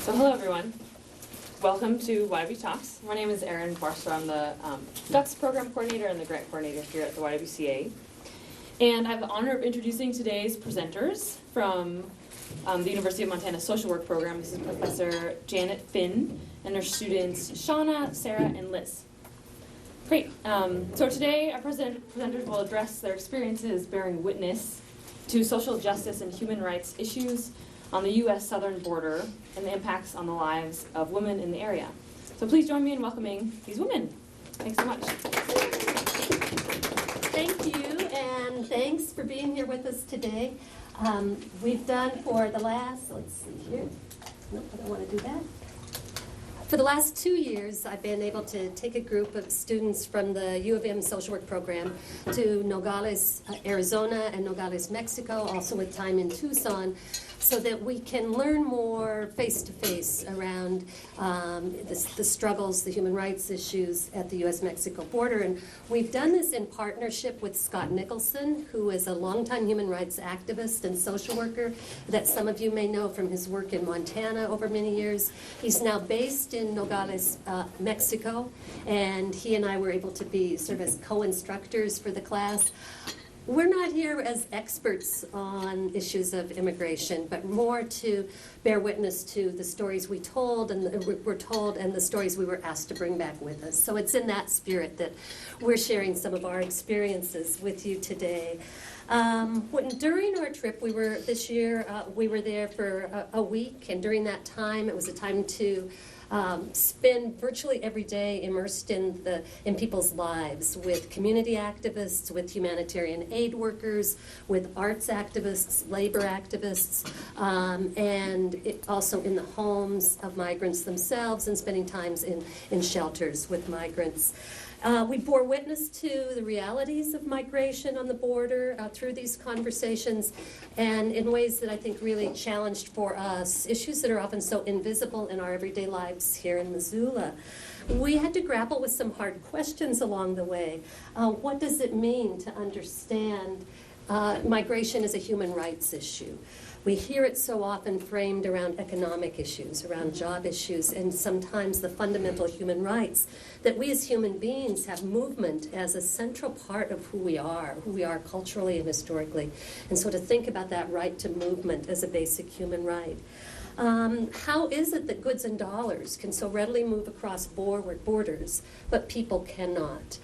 So hello everyone. Welcome to YWCA Talks. My name is Erin Bassler. I'm the GUTS Program Coordinator and the Grant Coordinator here at the YWCA. And I have the honor of introducing today's presenters from the University of Montana Social Work Program. This is Professor Janet Finn and her students Shaunaugh, Sarah, and Liz. Great. So today our presenters will address their experiences bearing witness to social justice and human rights issues on the U.S. southern border and the impacts on the lives of women in the area. So please join me in welcoming these women. Thanks so much. Thank you, and thanks for being here with us today. We've done for the last, let's see here. Nope, I don't want to do that. For the last 2 years, I've been able to take a group of students from the U of M social work program to Nogales, Arizona, and Nogales, Mexico, also with time in Tucson, so that we can learn more face-to-face around the struggles, the human rights issues at the U.S. Mexico border. And we've done this in partnership with Scott Nicholson, who is a longtime human rights activist and social worker that some of you may know from his work in Montana over many years. He's now based in Nogales, Mexico, and he and I were able to serve as co-instructors for the class. We're not here as experts on issues of immigration, but more to bear witness to the stories we told and were told and the stories we were asked to bring back with us. So it's in that spirit that we're sharing some of our experiences with you today. During our trip, this year, we were there for a week, and during that time, it was a time to spend virtually every day immersed in people's lives with community activists, with humanitarian aid workers, with arts activists, labor activists, and also in the homes of migrants themselves and spending times in shelters with migrants. We bore witness to the realities of migration on the border through these conversations, and in ways that I think really challenged for us issues that are often so invisible in our everyday lives here in Missoula. We had to grapple with some hard questions along the way. What does it mean to understand migration as a human rights issue? We hear it so often framed around economic issues, around job issues, and sometimes the fundamental human rights that we as human beings have movement as a central part of who we are culturally and historically. And so to think about that right to movement as a basic human right. How is it that goods and dollars can so readily move across borders, but people cannot?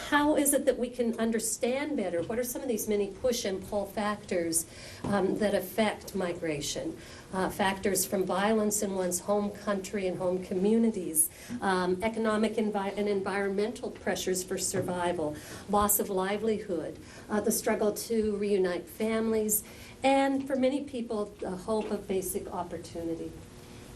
How is it that we can understand better what are some of these many push and pull factors that affect migration? Factors from violence in one's home country and home communities, economic and environmental pressures for survival, loss of livelihood, the struggle to reunite families, and for many people, the hope of basic opportunity.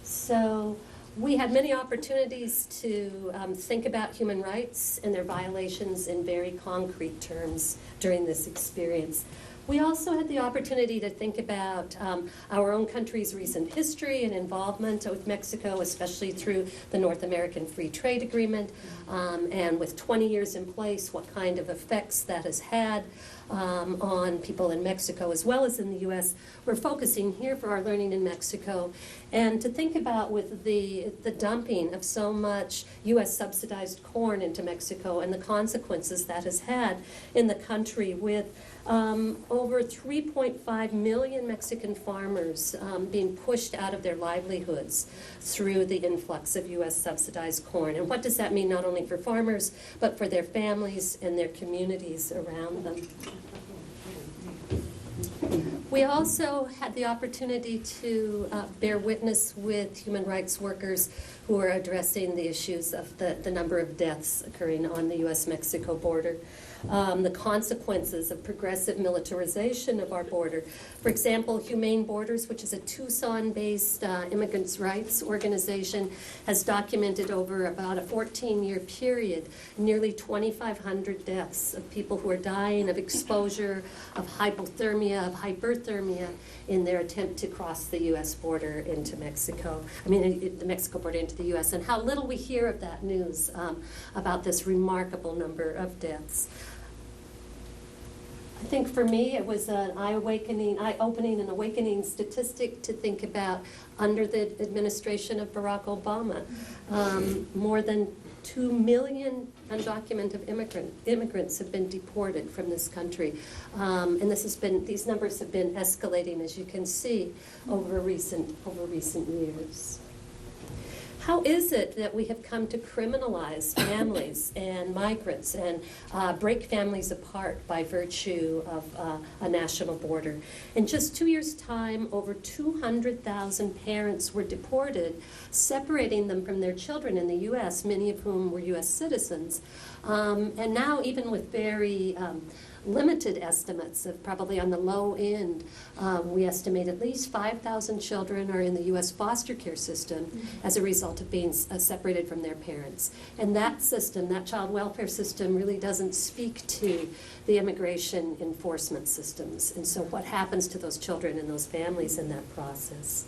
So we had many opportunities to think about human rights and their violations in very concrete terms during this experience. We also had the opportunity to think about our own country's recent history and involvement with Mexico, especially through the North American Free Trade Agreement, and with 20 years in place, what kind of effects that has had on people in Mexico as well as in the U.S. We're focusing here for our learning in Mexico, and to think about with the dumping of so much U.S. subsidized corn into Mexico and the consequences that has had in the country with over 3.5 million Mexican farmers being pushed out of their livelihoods through the influx of U.S. subsidized corn. And what does that mean not only for farmers, but for their families and their communities around them? We also had the opportunity to bear witness with human rights workers who are addressing the issues of the number of deaths occurring on the U.S. Mexico border. The consequences of progressive militarization of our border. For example, Humane Borders, which is a Tucson-based immigrants' rights organization, has documented over about a 14-year period nearly 2,500 deaths of people who are dying of exposure, of hypothermia, of hyperthermia in their attempt to cross the U.S. border into Mexico. The Mexico border into the U.S. And how little we hear of that news about this remarkable number of deaths. I think for me it was an eye-opening and awakening statistic to think about under the administration of Barack Obama. More than 2 million undocumented immigrants have been deported from this country. And these numbers have been escalating, as you can see, over recent years. How is it that we have come to criminalize families and migrants and break families apart by virtue of a national border? In just 2 years' time, over 200,000 parents were deported, separating them from their children in the U.S., many of whom were U.S. citizens. And now, even with very limited estimates of probably on the low end, we estimate at least 5,000 children are in the U.S. foster care system as a result of being separated from their parents. And that system, that child welfare system, really doesn't speak to the immigration enforcement systems. And so what happens to those children and those families in that process?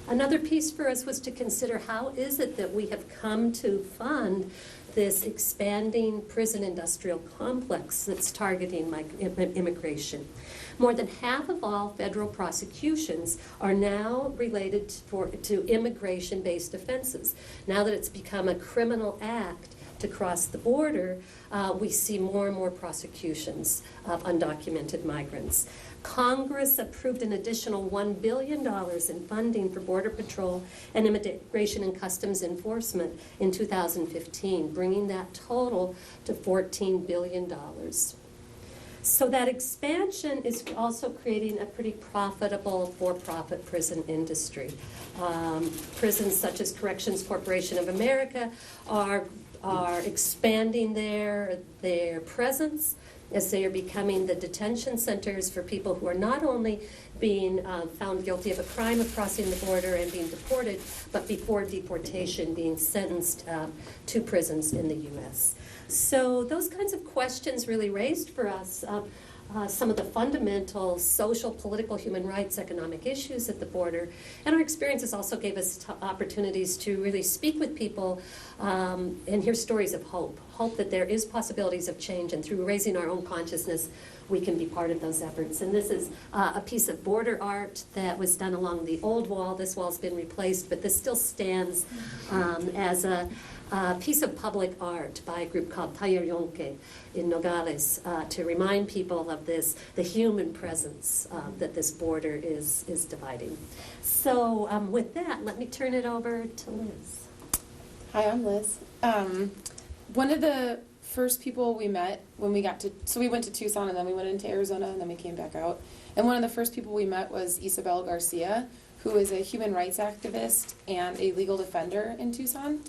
Another piece for us was to consider how is it that we have come to fund this expanding prison industrial complex that's targeting immigration. More than half of all federal prosecutions are now related to immigration-based offenses. Now that it's become a criminal act to cross the border, we see more and more prosecutions of undocumented migrants. Congress approved an additional $1 billion in funding for Border Patrol and Immigration and Customs Enforcement in 2015, bringing that total to $14 billion. So that expansion is also creating a pretty profitable for-profit prison industry. Prisons such as Corrections Corporation of America are expanding their presence as they are becoming the detention centers for people who are not only being found guilty of a crime of crossing the border and being deported, but before deportation being sentenced to prisons in the U.S. So those kinds of questions really raised for us some of the fundamental social, political, human rights, economic issues at the border. And our experiences also gave us opportunities to really speak with people and hear stories of hope that there is possibilities of change, and through raising our own consciousness, we can be part of those efforts. And this is a piece of border art that was done along the old wall. This wall's been replaced, but this still stands as a piece of public art by a group called Taller Yonke in Nogales to remind people of the human presence that this border is dividing. So with that, let me turn it over to Liz. Hi, I'm Liz. One of the first people we met when we so we went to Tucson and then we went into Arizona and then we came back out. And one of the first people we met was Isabel Garcia, who is a human rights activist and a legal defender in Tucson.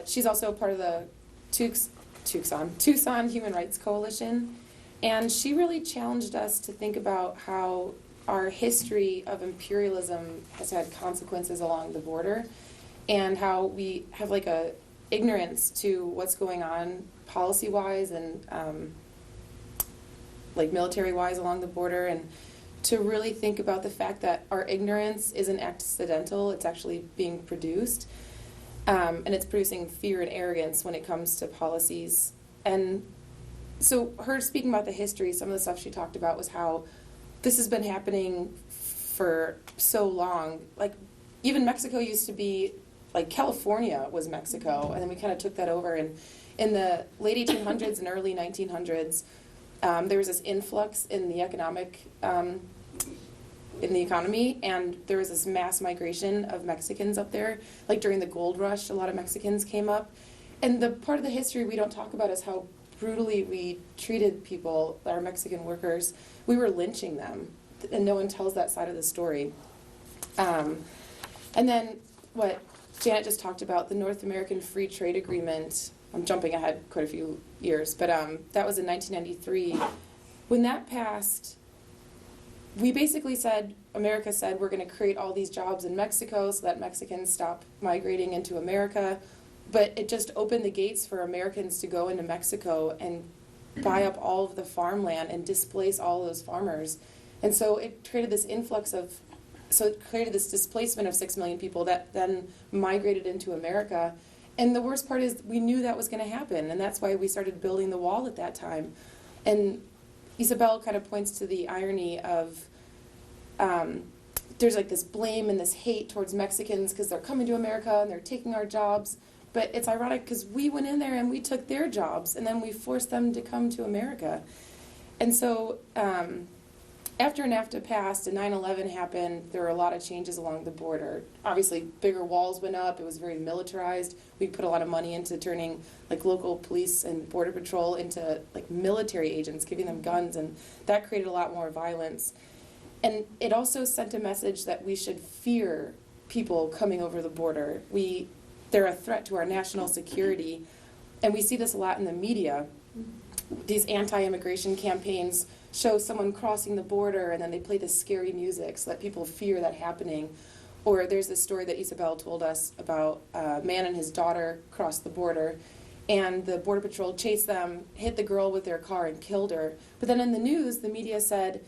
She's also part of the Tucson Human Rights Coalition, and she really challenged us to think about how our history of imperialism has had consequences along the border, and how we have like a ignorance to what's going on policy-wise and like military-wise along the border, and to really think about the fact that our ignorance isn't accidental, it's actually being produced. And it's producing fear and arrogance when it comes to policies. And so her speaking about the history, some of the stuff she talked about was how this has been happening for so long. Like, even Mexico used to be, like, California was Mexico, and then we kind of took that over. And in the late 1800s and early 1900s, there was this influx in the economy, and there was this mass migration of Mexicans up there. Like during the gold rush, a lot of Mexicans came up. And the part of the history we don't talk about is how brutally we treated people, our Mexican workers. We were lynching them, and no one tells that side of the story. And then what Janet just talked about, the North American Free Trade Agreement, I'm jumping ahead quite a few years, but that was in 1993. When that passed, we basically said, America said, we're going to create all these jobs in Mexico so that Mexicans stop migrating into America. But it just opened the gates for Americans to go into Mexico and buy up all of the farmland and displace all those farmers. And so it created this displacement of 6 million people that then migrated into America. And the worst part is we knew that was going to happen, and that's why we started building the wall at that time. And Isabel kind of points to the irony of there's like this blame and this hate towards Mexicans because they're coming to America and they're taking our jobs. But it's ironic because we went in there and we took their jobs and then we forced them to come to America. And so after NAFTA passed and 9/11 happened, there were a lot of changes along the border. Obviously, bigger walls went up. It was very militarized. We put a lot of money into turning like local police and border patrol into like military agents, giving them guns, and that created a lot more violence. And it also sent a message that we should fear people coming over the border. They're a threat to our national security, and we see this a lot in the media. These anti-immigration campaigns show someone crossing the border and then they play this scary music so that people fear that happening. Or there's this story that Isabel told us about a man and his daughter crossed the border and the Border Patrol chased them, hit the girl with their car and killed her. But then in the news, the media said,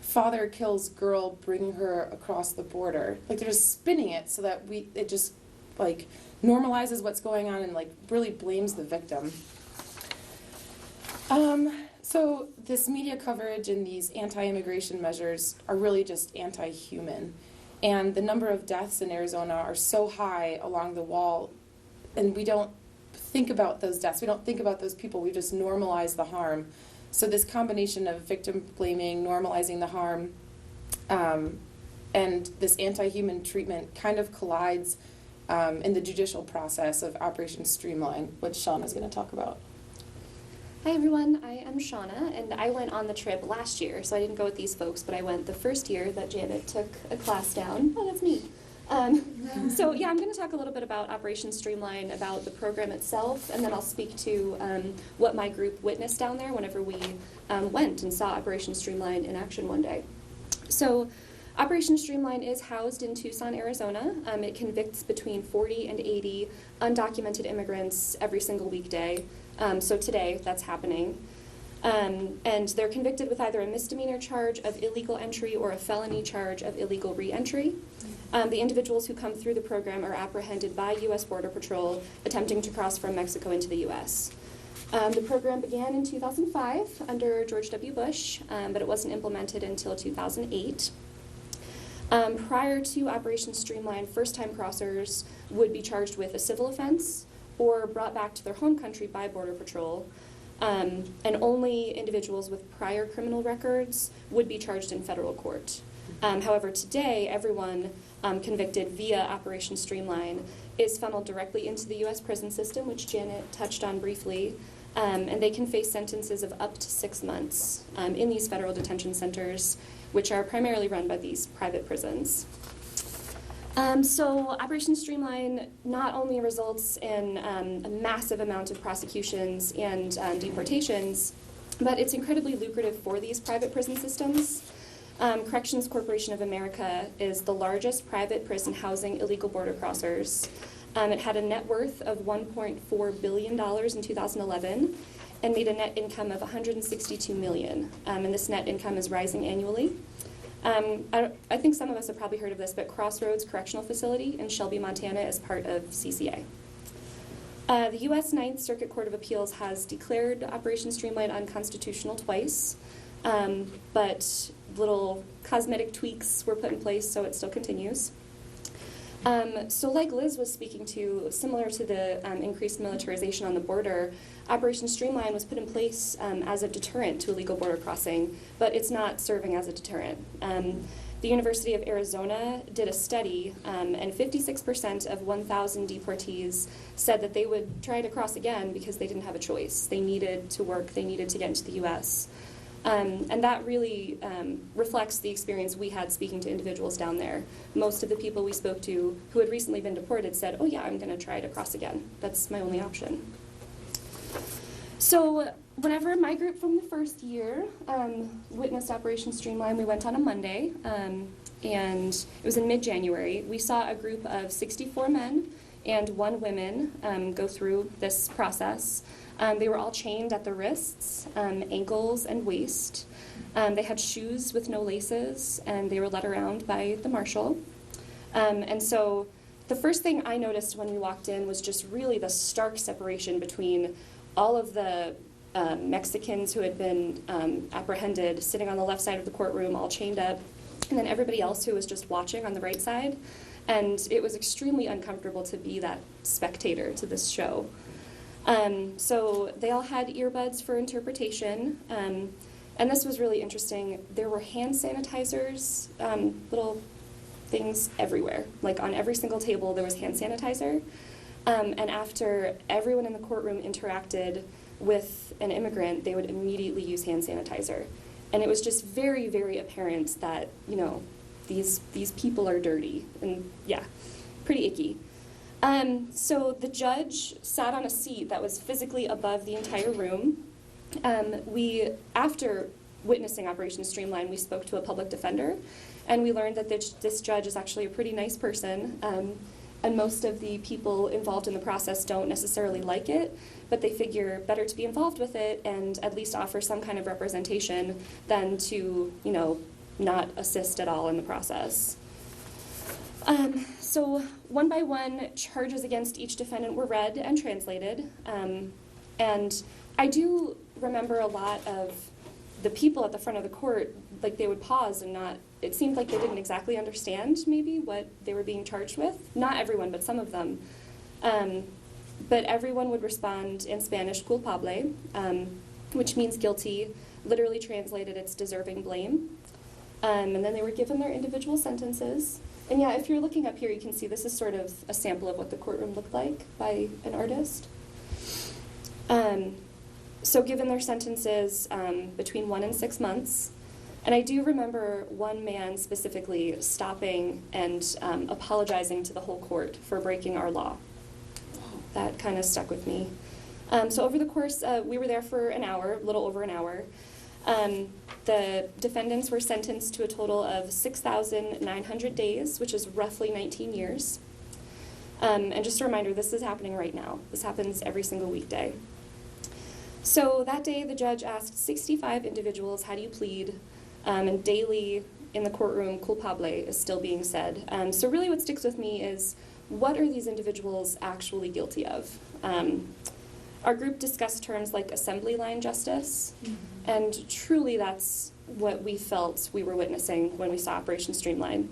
father kills girl bringing her across the border. Like they're just spinning it so that it just like normalizes what's going on and like really blames the victim. So this media coverage and these anti-immigration measures are really just anti-human. And the number of deaths in Arizona are so high along the wall, and we don't think about those deaths. We don't think about those people. We just normalize the harm. So this combination of victim blaming, normalizing the harm, and this anti-human treatment kind of collides in the judicial process of Operation Streamline, which Shaunaugh is going to talk about. Hi everyone, I am Shaunaugh, and I went on the trip last year, so I didn't go with these folks, but I went the first year that Janet took a class down. Oh, that's neat. So yeah, I'm going to talk a little bit about Operation Streamline, about the program itself, and then I'll speak to what my group witnessed down there whenever we went and saw Operation Streamline in action one day. So Operation Streamline is housed in Tucson, Arizona. It convicts between 40 and 80 undocumented immigrants every single weekday. So today, that's happening. And they're convicted with either a misdemeanor charge of illegal entry or a felony charge of illegal re-entry. The individuals who come through the program are apprehended by U.S. Border Patrol attempting to cross from Mexico into the U.S. The program began in 2005 under George W. Bush, but it wasn't implemented until 2008. Prior to Operation Streamline, first-time crossers would be charged with a civil offense or brought back to their home country by Border Patrol, and only individuals with prior criminal records would be charged in federal court. However, today, everyone convicted via Operation Streamline is funneled directly into the U.S. prison system, which Janet touched on briefly, and they can face sentences of up to 6 months in these federal detention centers, which are primarily run by these private prisons. So Operation Streamline not only results in a massive amount of prosecutions and deportations, but it's incredibly lucrative for these private prison systems. Corrections Corporation of America is the largest private prison housing illegal border crossers. It had a net worth of $1.4 billion in 2011 and made a net income of $162 million. And this net income is rising annually. I think some of us have probably heard of this, but Crossroads Correctional Facility in Shelby, Montana is part of CCA. The U.S. Ninth Circuit Court of Appeals has declared Operation Streamline unconstitutional twice, but little cosmetic tweaks were put in place, so it still continues. So like Liz was speaking to, similar to the increased militarization on the border, Operation Streamline was put in place as a deterrent to illegal border crossing, but it's not serving as a deterrent. The University of Arizona did a study, and 56% of 1,000 deportees said that they would try to cross again because they didn't have a choice. They needed to work, they needed to get into the U.S. And that really reflects the experience we had speaking to individuals down there. Most of the people we spoke to who had recently been deported said, oh yeah, I'm going to try to cross again. That's my only option. So whenever my group from the first year witnessed Operation Streamline, we went on a Monday, and it was in mid-January. We saw a group of 64 men and 1 woman go through this process. They were all chained at the wrists, ankles, and waist. They had shoes with no laces, and they were led around by the marshal. And so the first thing I noticed when we walked in was just really the stark separation between all of the Mexicans who had been apprehended sitting on the left side of the courtroom, all chained up, and then everybody else who was just watching on the right side. And it was extremely uncomfortable to be that spectator to this show. So they all had earbuds for interpretation. And this was really interesting. There were hand sanitizers, little things everywhere. Like on every single table, there was hand sanitizer. And after everyone in the courtroom interacted with an immigrant, they would immediately use hand sanitizer. And it was just very, very apparent that, you know, these people are dirty. And yeah, pretty icky. So the judge sat on a seat that was physically above the entire room. After witnessing Operation Streamline, we spoke to a public defender, and we learned that this judge is actually a pretty nice person, and most of the people involved in the process don't necessarily like it, but they figure better to be involved with it and at least offer some kind of representation than to, you know, not assist at all in the process. So one by one, charges against each defendant were read and translated. And I do remember a lot of the people at the front of the court, like they would pause and not, it seemed like they didn't exactly understand maybe what they were being charged with. Not everyone, but some of them. But everyone would respond in Spanish, culpable, which means guilty. Literally translated, it's deserving blame. And then they were given their individual sentences. And yeah, if you're looking up here, you can see this is sort of a sample of what the courtroom looked like by an artist. So given their sentences between 1 and 6 months, and I do remember one man specifically stopping and apologizing to the whole court for breaking our law. That kind of stuck with me. So over the course, we were there for an hour, a little over an hour. The defendants were sentenced to a total of 6,900 days, which is roughly 19 years. And just a reminder, this is happening right now. This happens every single weekday. So that day, the judge asked 65 individuals, how do you plead? And daily in the courtroom, culpable is still being said. So really what sticks with me is, what are these individuals actually guilty of? Our group discussed terms like assembly line justice, and truly that's what we felt we were witnessing when we saw Operation Streamline.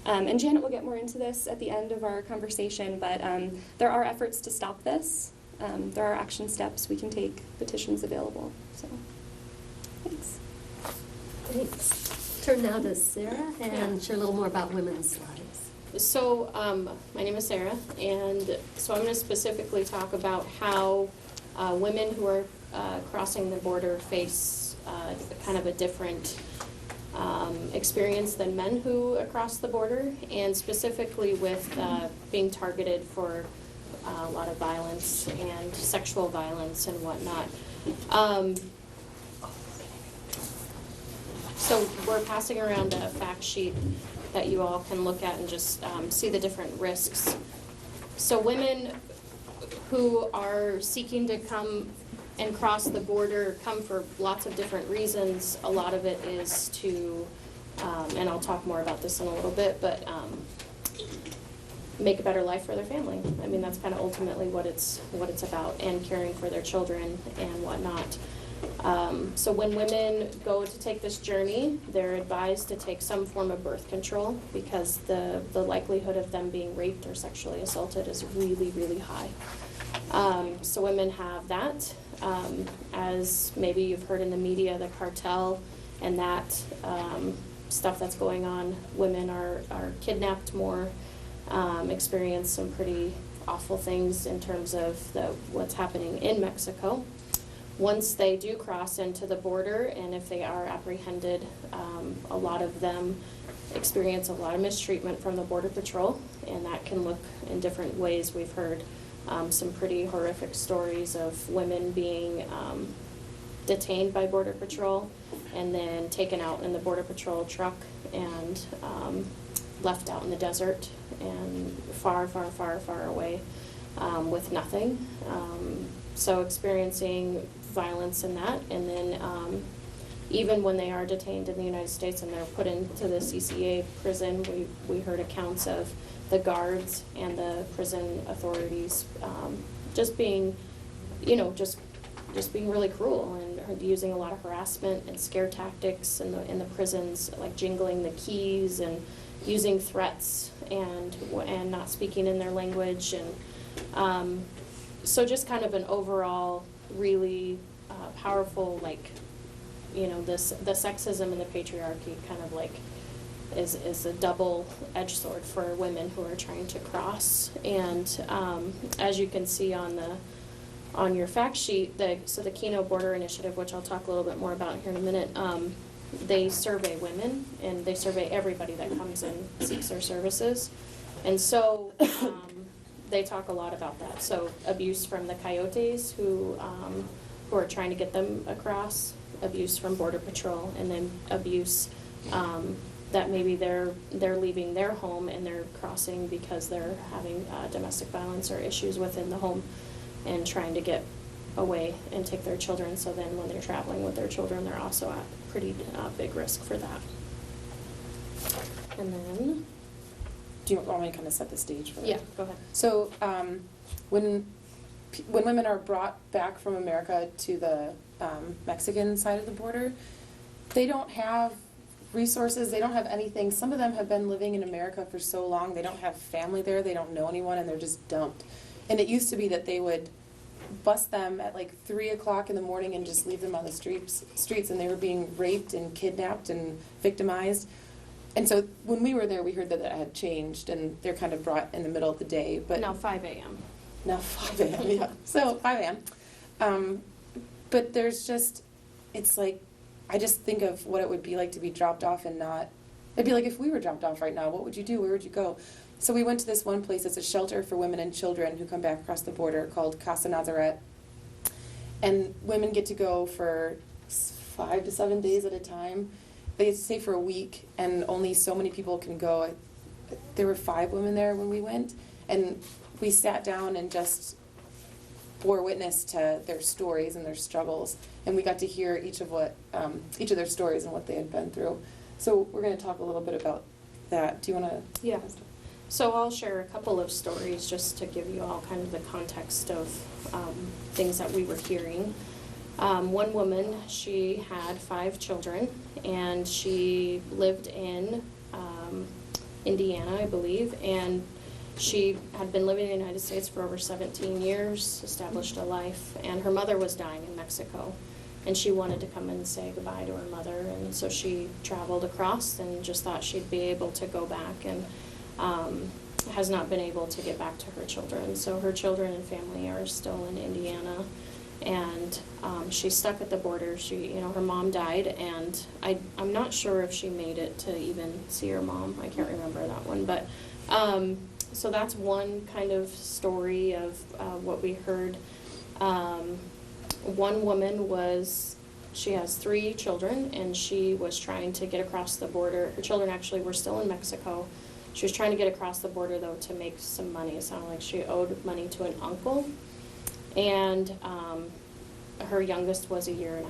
And Janet will get more into this at the end of our conversation, but there are efforts to stop this. There are action steps we can take, petitions available. So, thanks. Thanks. Turn now to Sarah and share a little more about women's lives. So my name is Sarah, and so I'm going to specifically talk about how women who are crossing the border face kind of a different experience than men who cross the border, and specifically with being targeted for a lot of violence and sexual violence and whatnot. So we're passing around a fact sheet that you all can look at and just see the different risks. So women who are seeking to come and cross the border come for lots of different reasons. A lot of it is to, and I'll talk more about this in a little bit, but make a better life for their family. I mean, that's kind of ultimately what it's about, and caring for their children and whatnot. So when women go to take this journey, they're advised to take some form of birth control because the likelihood of them being raped or sexually assaulted is really, really high. So women have that. As maybe you've heard in the media, the cartel and that stuff that's going on, women are kidnapped more, experience some pretty awful things in terms of what's happening in Mexico. Once they do cross into the border, and if they are apprehended, a lot of them experience a lot of mistreatment from the Border Patrol, and that can look in different ways. We've heard some pretty horrific stories of women being detained by Border Patrol and then taken out in the Border Patrol truck and left out in the desert and far, far, far, far away with nothing. So experiencing violence in that, and then even when they are detained in the United States and they're put into the CCA prison, we heard accounts of the guards and the prison authorities just being, just just being really cruel and using a lot of harassment and scare tactics in the prisons, like jingling the keys and using threats and not speaking in their language, and so just kind of an overall really powerful, like, you know, the sexism and the patriarchy kind of like is a double-edged sword for women who are trying to cross. And as you can see on your fact sheet, the Keno Border Initiative, which I'll talk a little bit more about here in a minute, they survey women and they survey everybody that comes and seeks their services. And so they talk a lot about that. So abuse from the coyotes who are trying to get them across, abuse from Border Patrol, and then abuse that maybe they're leaving their home and they're crossing because they're having domestic violence or issues within the home and trying to get away and take their children. So then when they're traveling with their children, they're also at pretty big risk for that. And then... Do you want me to kind of set the stage for that? Yeah, go ahead. So when women are brought back from America to the Mexican side of the border, they don't have resources, they don't have anything. Some of them have been living in America for so long, they don't have family there, they don't know anyone, and they're just dumped. And it used to be that they would bust them at like 3 o'clock in the morning and just leave them on the streets, and they were being raped and kidnapped and victimized. And so when we were there, we heard that had changed, and they're kind of brought in the middle of the day. But Now 5 a.m. Now 5 a.m., yeah. So 5 a.m. But there's just, it's like, I just think of what it would be like to be dropped off and not, it'd be like if we were dropped off right now, what would you do? Where would you go? So we went to this one place, it's a shelter for women and children who come back across the border called Casa Nazaret. And women get to go for 5 to 7 days at a time. They stay for a week, and only so many people can go. There were 5 women there when we went, and we sat down and just bore witness to their stories and their struggles, and we got to hear each of their stories and what they had been through. So we're going to talk a little bit about that. Do you want to? Yeah. So I'll share a couple of stories just to give you all kind of the context of things that we were hearing. One woman, she had 5 children, and she lived in Indiana, I believe, and she had been living in the United States for over 17 years, established a life, and her mother was dying in Mexico, and she wanted to come and say goodbye to her mother, and so she traveled across and just thought she'd be able to go back, and has not been able to get back to her children. So her children and family are still in Indiana, and she's stuck at the border. Her mom died, and I'm not sure if she made it to even see her mom. I can't remember that one, but so that's one kind of story of what we heard. One woman she has 3 children, and she was trying to get across the border. Her children actually were still in Mexico. She was trying to get across the border, though, to make some money. It sounded like she owed money to an uncle. And her youngest was 1.5 years,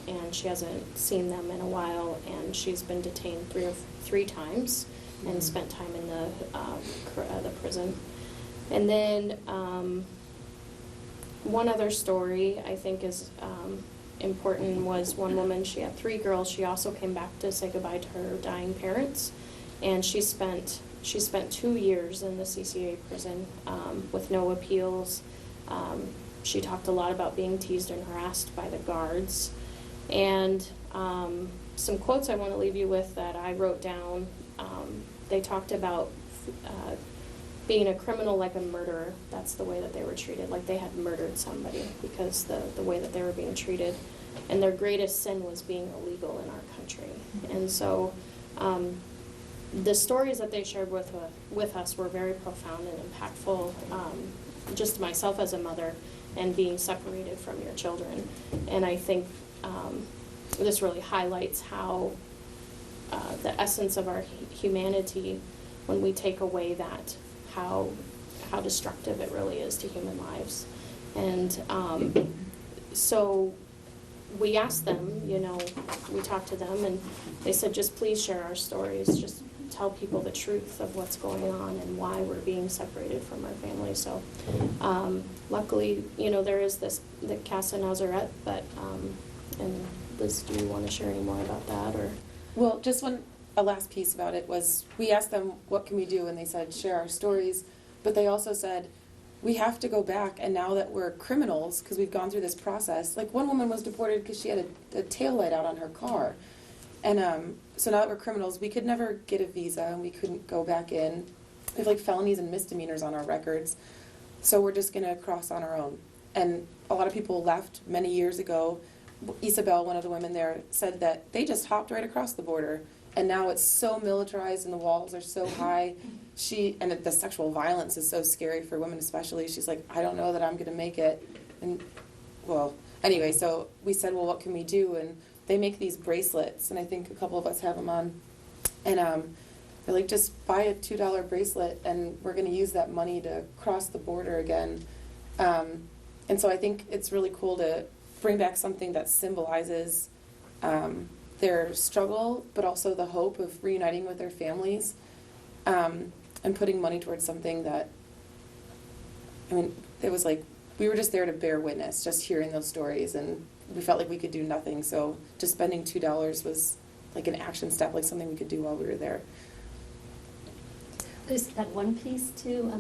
and she hasn't seen them in a while, and she's been detained 3 times and spent time in the prison. And then one other story I think is important was one woman. She had 3 girls. She also came back to say goodbye to her dying parents, and she spent 2 years in the CCA prison with no appeals. She talked a lot about being teased and harassed by the guards. And some quotes I want to leave you with that I wrote down. They talked about being a criminal like a murderer. That's the way that they were treated, like they had murdered somebody because the way that they were being treated. And their greatest sin was being illegal in our country. And so the stories that they shared with us were very profound and impactful. Just myself as a mother and being separated from your children. And I think this really highlights how the essence of our humanity, when we take away that, how destructive it really is to human lives. And so we asked them, we talked to them, and they said, just please share our stories. Just tell people the truth of what's going on and why we're being separated from our family. So luckily, there is the Casa Nazareth, but, and Liz, do you want to share any more about that? Or? Well, just a last piece about it was we asked them, what can we do? And they said, share our stories. But they also said, we have to go back, and now that we're criminals, because we've gone through this process, like one woman was deported because she had a tail light out on her car. And so now that we're criminals, we could never get a visa, and we couldn't go back in. We have like felonies and misdemeanors on our records. So we're just going to cross on our own. And a lot of people left many years ago. Isabel, one of the women there, said that they just hopped right across the border. And now it's so militarized and the walls are so high. And the sexual violence is so scary for women especially. She's like, I don't know that I'm going to make it. And, well, anyway, so we said, well, what can we do? And they make these bracelets, and I think a couple of us have them on. And they're like, just buy a $2 bracelet, and we're going to use that money to cross the border again. And so I think it's really cool to bring back something that symbolizes their struggle, but also the hope of reuniting with their families, and putting money towards something that, it was like, we were just there to bear witness, just hearing those stories, and we felt like we could do nothing, so just spending $2 was like an action step, like something we could do while we were there. There's that one piece too,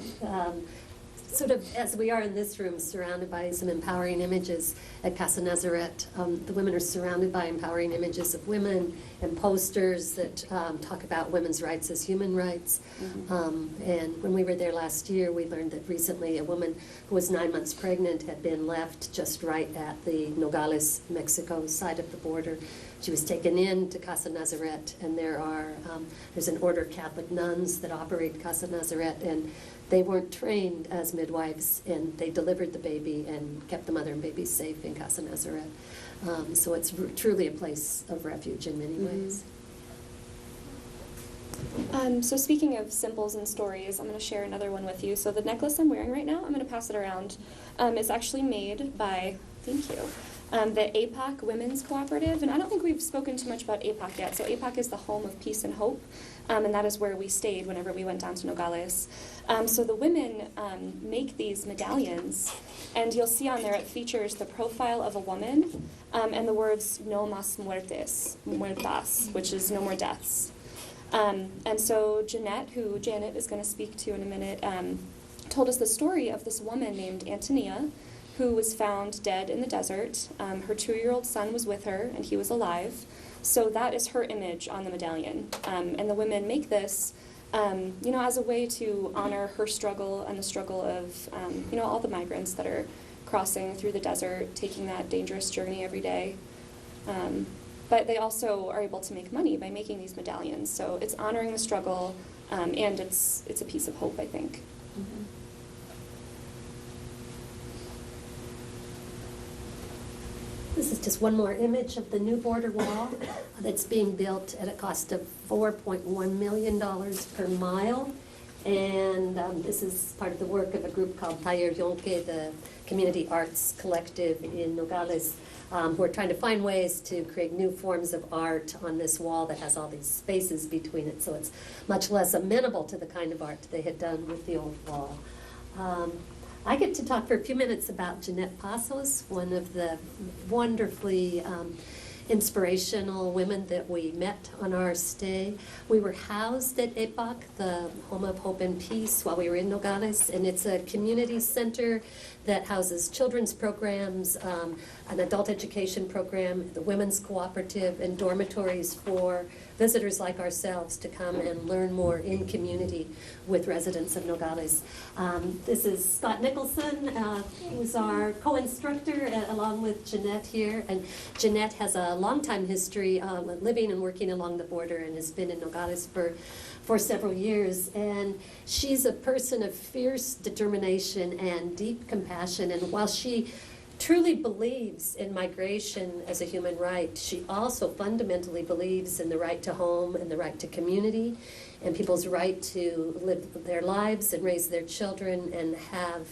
sort of as we are in this room, surrounded by some empowering images at Casa Nazareth. The women are surrounded by empowering images of women and posters that talk about women's rights as human rights. Mm-hmm. And when we were there last year, we learned that recently a woman who was 9 months pregnant had been left just right at the Nogales, Mexico side of the border. She was taken in to Casa Nazareth, and there's an order of Catholic nuns that operate Casa Nazareth, and they weren't trained as midwives, and they delivered the baby and kept the mother and baby safe in Casa Nazareth. So it's truly a place of refuge in many ways. So speaking of symbols and stories, I'm going to share another one with you. So the necklace I'm wearing right now, I'm going to pass it around. It's actually made by, thank you, the APOC Women's Cooperative, and I don't think we've spoken too much about APOC yet. So APOC is the home of peace and hope, and that is where we stayed whenever we went down to Nogales. So the women make these medallions, and you'll see on there it features the profile of a woman and the words "no más muertas," which is no more deaths. And so Janet, who Janet is going to speak to in a minute, told us the story of this woman named Antonia, who was found dead in the desert. Her 2-year-old son was with her, and he was alive. So that is her image on the medallion. And the women make this, as a way to honor her struggle and the struggle of, all the migrants that are crossing through the desert, taking that dangerous journey every day. But they also are able to make money by making these medallions. So it's honoring the struggle, and it's a piece of hope, I think. Mm-hmm. This is just one more image of the new border wall that's being built at a cost of $4.1 million per mile. And this is part of the work of a group called Taller Yonke, the community arts collective in Nogales, who are trying to find ways to create new forms of art on this wall that has all these spaces between it, so it's much less amenable to the kind of art they had done with the old wall. I get to talk for a few minutes about Jeanette Pasos, one of the wonderfully inspirational women that we met on our stay. We were housed at EPOC, the Home of Hope and Peace, while we were in Nogales, and it's a community center that houses children's programs, an adult education program, the women's cooperative, and dormitories for visitors like ourselves to come and learn more in community with residents of Nogales. This is Scott Nicholson, who's our co-instructor along with Jeanette here. And Jeanette has a long-time history living and working along the border and has been in Nogales for several years. And she's a person of fierce determination and deep compassion. And while she truly believes in migration as a human right, she also fundamentally believes in the right to home and the right to community and people's right to live their lives and raise their children and have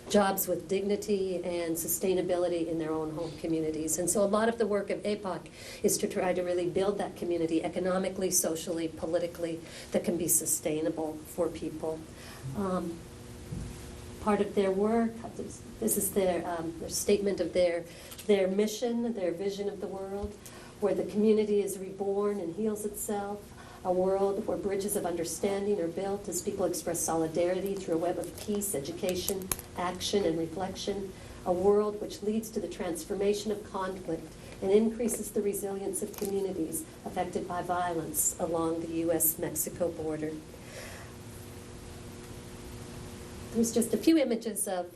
jobs with dignity and sustainability in their own home communities. And so a lot of the work of APOC is to try to really build that community economically, socially, politically, that can be sustainable for people. Part of their work, this is their statement of their mission, their vision of the world, where the community is reborn and heals itself, a world where bridges of understanding are built as people express solidarity through a web of peace, education, action, and reflection, a world which leads to the transformation of conflict and increases the resilience of communities affected by violence along the U.S. Mexico border. There's just a few images of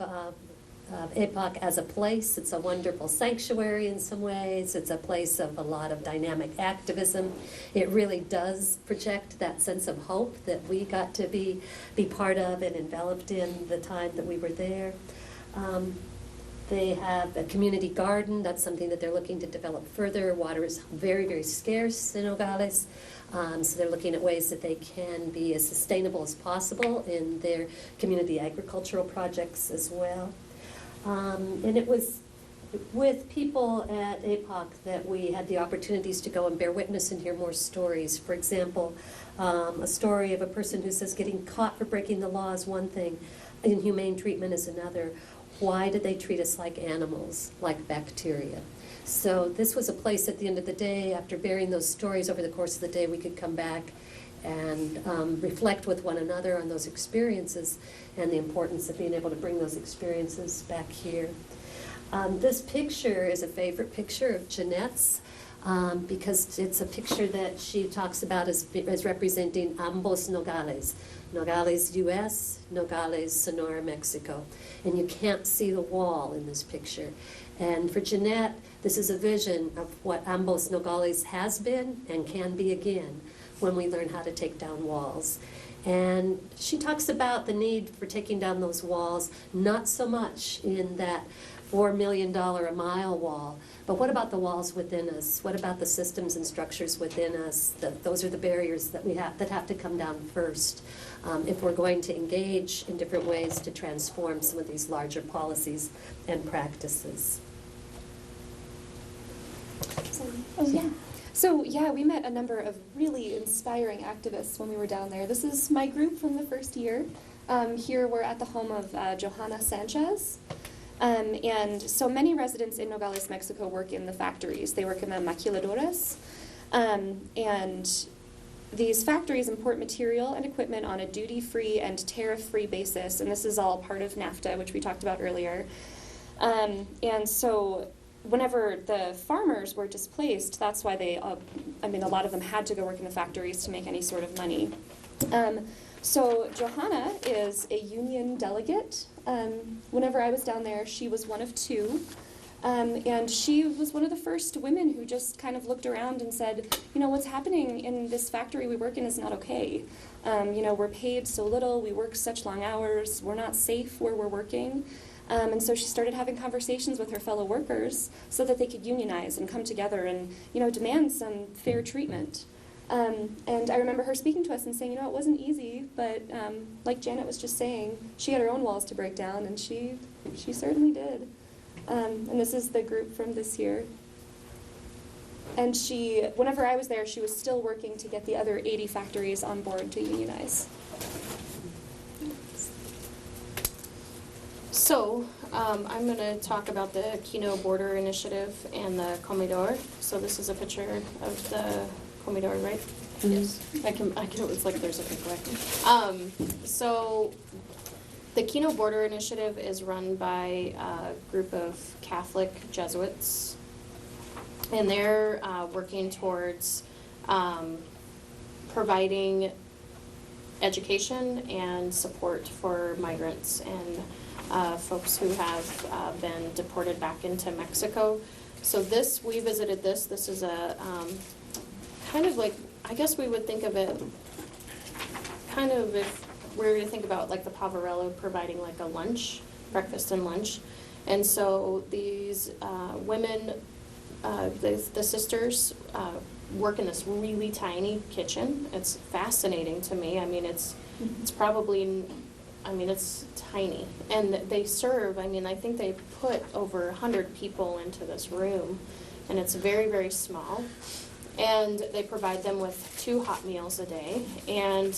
APOC as a place. It's a wonderful sanctuary in some ways. It's a place of a lot of dynamic activism. It really does project that sense of hope that we got to be part of and enveloped in the time that we were there. They have a community garden. That's something that they're looking to develop further. Water is very, very scarce in Nogales. So they're looking at ways that they can be as sustainable as possible in their community agricultural projects as well. And it was with people at APOC that we had the opportunities to go and bear witness and hear more stories. For example, a story of a person who says getting caught for breaking the law is one thing, inhumane treatment is another. Why did they treat us like animals, like bacteria? So this was a place at the end of the day, after bearing those stories over the course of the day, we could come back and reflect with one another on those experiences and the importance of being able to bring those experiences back here. This picture is a favorite picture of Jeanette's because it's a picture that she talks about as representing ambos Nogales. Nogales, U.S., Nogales, Sonora, Mexico. And you can't see the wall in this picture. And for Jeanette, this is a vision of what ambos Nogales has been and can be again when we learn how to take down walls. And she talks about the need for taking down those walls, not so much in that $4 million a mile wall, but what about the walls within us? What about the systems and structures within us? Those are the barriers that have to come down first if we're going to engage in different ways to transform some of these larger policies and practices. So yeah, we met a number of really inspiring activists when we were down there. This is my group from the first year. Here we're at the home of Johanna Sanchez. And so many residents in Nogales, Mexico work in the factories. They work in the maquiladoras. And these factories import material and equipment on a duty-free and tariff-free basis. And this is all part of NAFTA, which we talked about earlier. And so whenever the farmers were displaced, that's why they, a lot of them had to go work in the factories to make any sort of money. So Johanna is a union delegate. Whenever I was down there, she was one of two. And she was one of the first women who just kind of looked around and said, you know, what's happening in this factory we work in is not okay. We're paid so little, we work such long hours, we're not safe where we're working. And so she started having conversations with her fellow workers so that they could unionize and come together and, demand some fair treatment. And I remember her speaking to us and saying, it wasn't easy, but like Janet was just saying, she had her own walls to break down, and she certainly did. And this is the group from this year. And whenever I was there, she was still working to get the other 80 factories on board to unionize. So, I'm going to talk about the Kino Border Initiative and the Comedor. So this is a picture of the Comedor, right? Mm-hmm. Yes. I can. It's like there's a giveaway. So, the Kino Border Initiative is run by a group of Catholic Jesuits, and they're working towards providing education and support for migrants and folks who have been deported back into Mexico. So we visited this. This is a kind of like, I guess we would think of it kind of if we were to think about like the Pavarello providing like a lunch, breakfast and lunch. And so these women, the sisters, work in this really tiny kitchen. It's fascinating to me. I mean, it's probably, I mean, it's tiny. And they serve, I mean, I think they put over 100 people into this room, and it's very, very small. And they provide them with 2 hot meals a day. And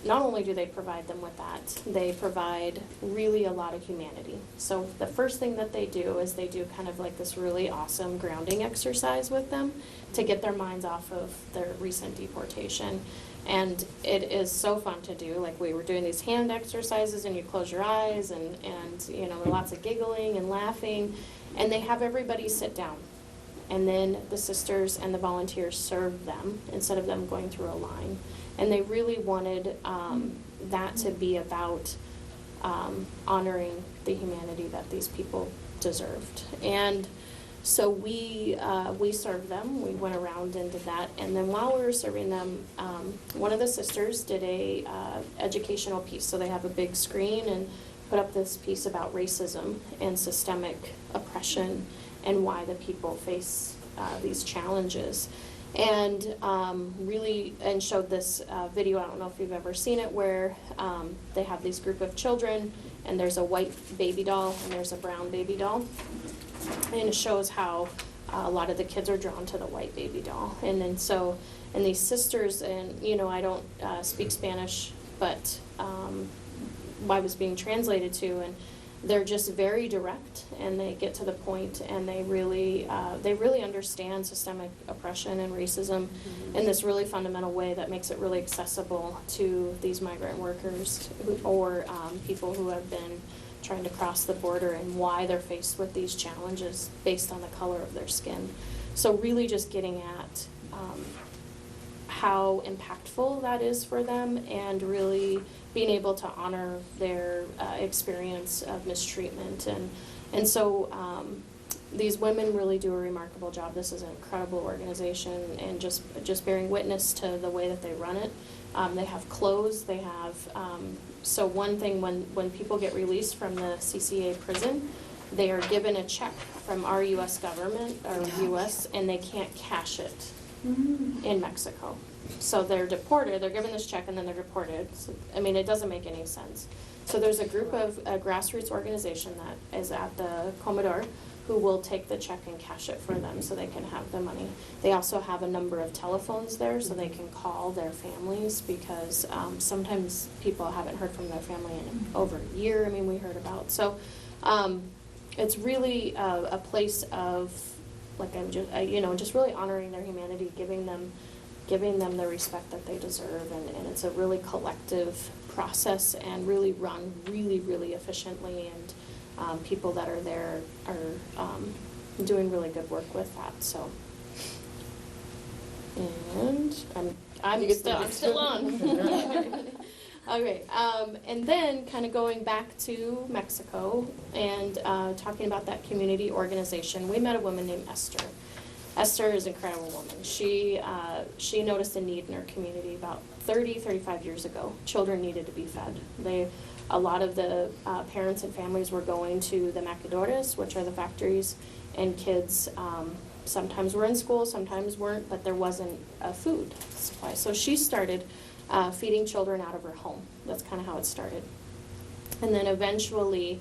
not only do they provide them with that, they provide really a lot of humanity. So the first thing that they do is they do kind of like this really awesome grounding exercise with them to get their minds off of their recent deportation. And it is so fun to do. Like, we were doing these hand exercises, and you close your eyes, and you know, lots of giggling and laughing. And they have everybody sit down. And then the sisters and the volunteers serve them instead of them going through a line. And they really wanted that to be about honoring the humanity that these people deserved. And so we served them. We went around and did that. And then while we were serving them, one of the sisters did a educational piece. So they have a big screen and put up this piece about racism and systemic oppression and why the people face these challenges. And really, and showed this video, I don't know if you've ever seen it, where they have this group of children, and there's a white baby doll and there's a brown baby doll. And it shows how a lot of the kids are drawn to the white baby doll. And then so, and these sisters, and you know, I don't speak Spanish, but I was being translated to, and they're just very direct, and they get to the point, and they really understand systemic oppression and racism in this really fundamental way that makes it really accessible to these migrant workers or people who have been trying to cross the border, and why they're faced with these challenges based on the color of their skin. So really just getting at how impactful that is for them, and really being able to honor their experience of mistreatment. And so these women really do a remarkable job. This is an incredible organization, and just bearing witness to the way that they run it. They have clothes, they have, so one thing, when people get released from the CCA prison, they are given a check from our U.S. government, or U.S., and they can't cash it in Mexico. So they're deported, they're given this check, and then they're deported. So, I mean, it doesn't make any sense. So there's a group of a grassroots organization that is at the Comedor who will take the check and cash it for them so they can have the money. They also have a number of telephones there so they can call their families, because sometimes people haven't heard from their family in over a year. I mean, we heard about. So it's really a place of, like, I'm just, just really honoring their humanity, giving them the respect that they deserve, and it's a really collective process, and really run really, really efficiently, and people that are there are doing really good work with that. So, and I'm still on. Okay, and then kind of going back to Mexico and talking about that community organization, we met a woman named Esther. Esther is an incredible woman. She noticed a need in her community about 35 years ago. Children needed to be fed. A lot of the parents and families were going to the maquiladores, which are the factories, and kids sometimes were in school, sometimes weren't, but there wasn't a food supply. So she started feeding children out of her home. That's kind of how it started. And then eventually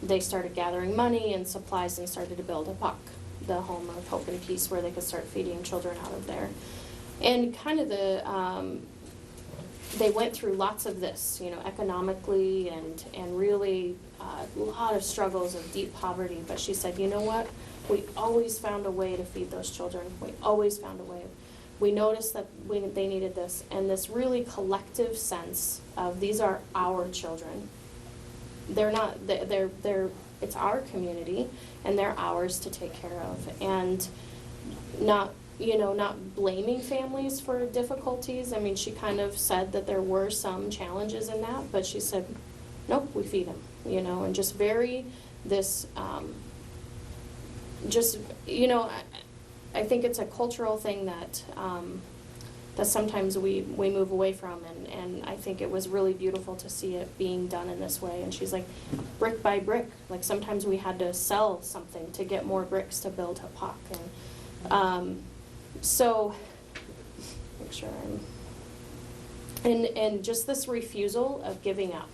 they started gathering money and supplies and started to build a POC, the Home of Hope and Peace, where they could start feeding children out of there. And kind of they went through lots of this, economically, and really a lot of struggles of deep poverty. But she said, you know what? We always found a way to feed those children. We always found a way. We noticed that they needed this, and this really collective sense of these are our children. They're not, it's our community, and they're ours to take care of, and not blaming families for difficulties. I mean, she kind of said that there were some challenges in that, but she said, nope, we feed them, and just very this, I think it's a cultural thing that that sometimes we move away from, and I think it was really beautiful to see it being done in this way. And she's like, brick by brick, like sometimes we had to sell something to get more bricks to build Hapak. And so, make sure and just this refusal of giving up.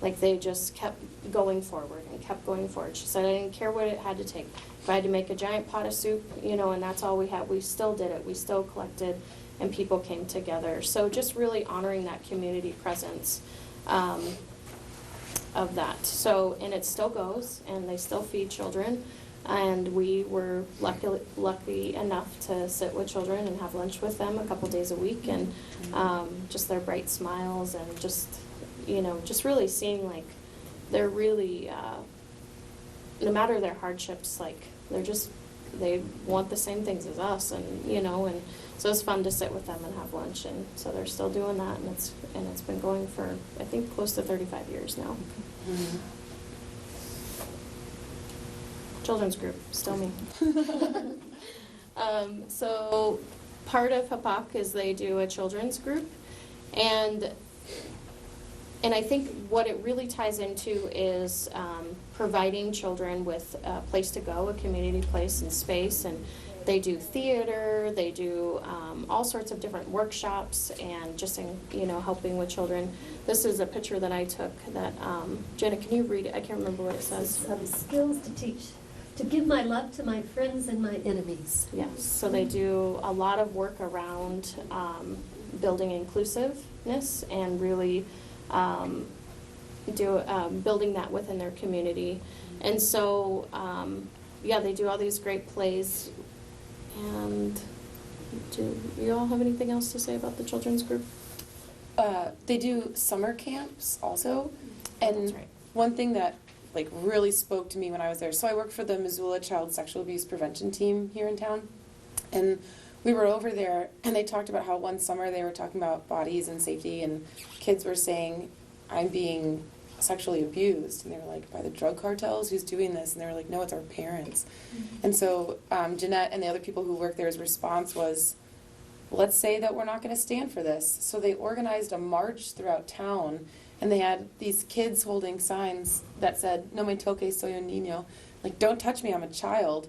Like they just kept going forward and kept going forward. She said, I didn't care what it had to take. If I had to make a giant pot of soup, and that's all we had, we still did it. We still collected, and people came together. So just really honoring that community presence of that. So, and it still goes, and they still feed children. And we were lucky enough to sit with children and have lunch with them a couple days a week, and just their bright smiles, and just really seeing like they're really, no matter their hardships, like they want the same things as us, and and so it's fun to sit with them and have lunch, and so they're still doing that, and it's been going for I think close to 35 years now. Mm-hmm. Children's group, still me. So part of Hapak is they do a children's group, and I think what it really ties into is providing children with a place to go, a community place and space, and they do theater, they do all sorts of different workshops, and just helping with children. This is a picture that I took that, Jenna, can you read it? I can't remember what it says. Some skills to teach. To give my love to my friends and my enemies. Yes, so they do a lot of work around building inclusiveness and really building that within their community. And so, they do all these great plays. And do you all have anything else to say about the children's group? They do summer camps also. And That's right. one thing that really spoke to me when I was there. So I work for the Missoula Child Sexual Abuse Prevention Team here in town. And we were over there, and they talked about how one summer they were talking about bodies and safety, and kids were saying, I'm being sexually abused. And they were like, by the drug cartels? Who's doing this? And they were like, no, it's our parents. Mm-hmm. And so Jeanette and the other people who work there's response was, let's say that we're not going to stand for this. So they organized a march throughout town, and they had these kids holding signs that said, no me toque, soy un niño, like, don't touch me, I'm a child.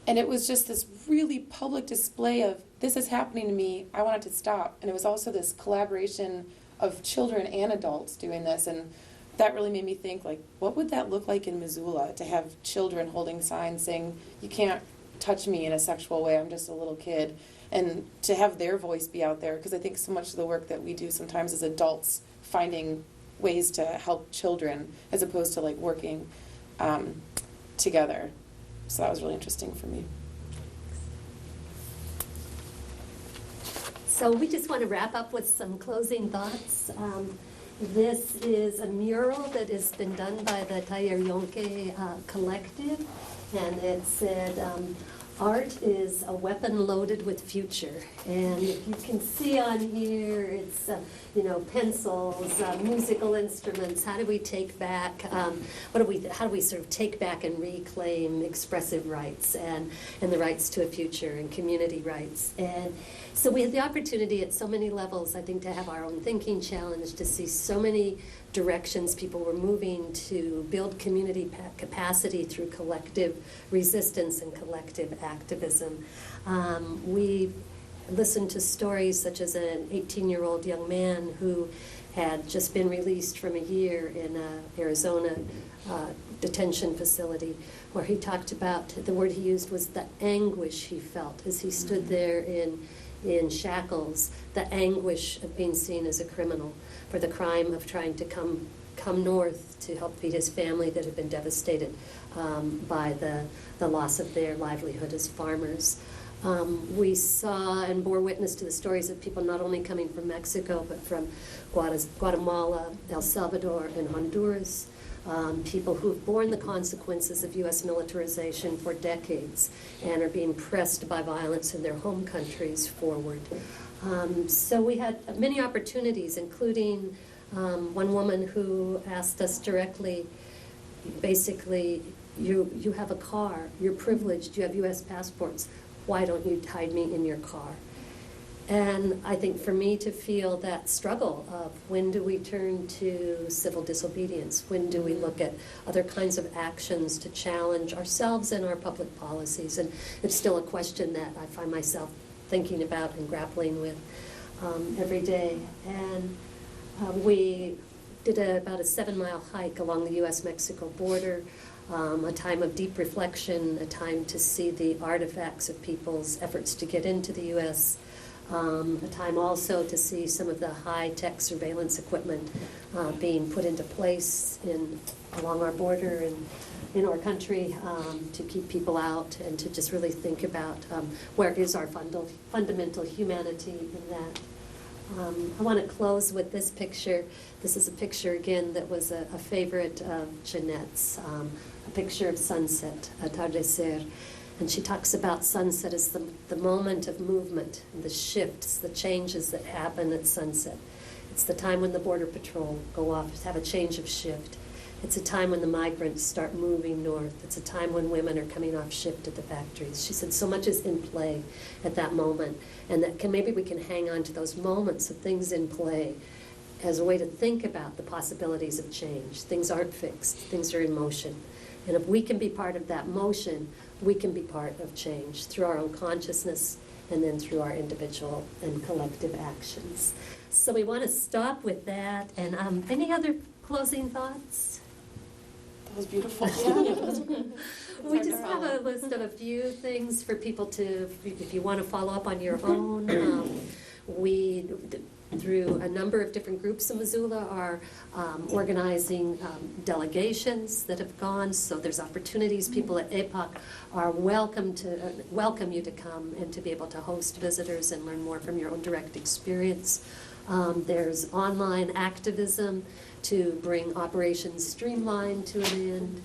And it was just this really public display of, this is happening to me, I want it to stop. And it was also this collaboration of children and adults doing this. And that really made me think, what would that look like in Missoula, to have children holding signs saying, you can't touch me in a sexual way, I'm just a little kid. And to have their voice be out there, because I think so much of the work that we do sometimes as adults, finding ways to help children as opposed to working together. So that was really interesting for me. So we just want to wrap up with some closing thoughts. This is a mural that has been done by the Taller Yonke collective, and it said, art is a weapon loaded with future. And if you can see on here, it's pencils, musical instruments. How do we take back? How do we sort of take back and reclaim expressive rights and the rights to a future and community rights? And so we had the opportunity at so many levels, I think, to have our own thinking challenge, to see so many directions people were moving to build community capacity through collective resistance and collective activism. We listened to stories such as an 18-year-old young man who had just been released from a year in an Arizona detention facility, where he talked about, the word he used was the anguish he felt as he stood there in shackles, the anguish of being seen as a criminal for the crime of trying to come north to help feed his family that had been devastated by the loss of their livelihood as farmers. We saw and bore witness to the stories of people not only coming from Mexico, but from Guatemala, El Salvador, and Honduras. People who have borne the consequences of U.S. militarization for decades and are being pressed by violence in their home countries forward. So we had many opportunities, including one woman who asked us directly, basically, you have a car, you're privileged, you have U.S. passports, why don't you hide me in your car? And I think for me to feel that struggle of when do we turn to civil disobedience? When do we look at other kinds of actions to challenge ourselves and our public policies? And it's still a question that I find myself thinking about and grappling with every day. And we did about a 7-mile hike along the U.S. Mexico border, a time of deep reflection, a time to see the artifacts of people's efforts to get into the U.S., a time also to see some of the high-tech surveillance equipment being put into place along our border and in our country to keep people out and to just really think about where is our fundamental humanity in that. I want to close with this picture. This is a picture, again, that was a favorite of Jeanette's, a picture of sunset, atardecer. And she talks about sunset as the moment of movement, the shifts, the changes that happen at sunset. It's the time when the Border Patrol go off, have a change of shift. It's a time when the migrants start moving north. It's a time when women are coming off shift at the factories. She said so much is in play at that moment, and that maybe we can hang on to those moments of things in play as a way to think about the possibilities of change. Things aren't fixed. Things are in motion. And if we can be part of that motion, we can be part of change through our own consciousness and then through our individual and collective actions. So we want to stop with that. And any other closing thoughts? That was beautiful. We just have a list of a few things for people to, if you want to follow up on your own. We, through a number of different groups in Missoula, are organizing delegations that have gone. So there's opportunities. People at APOC are welcome you to come and to be able to host visitors and learn more from your own direct experience. There's online activism to bring Operation Streamline to an end.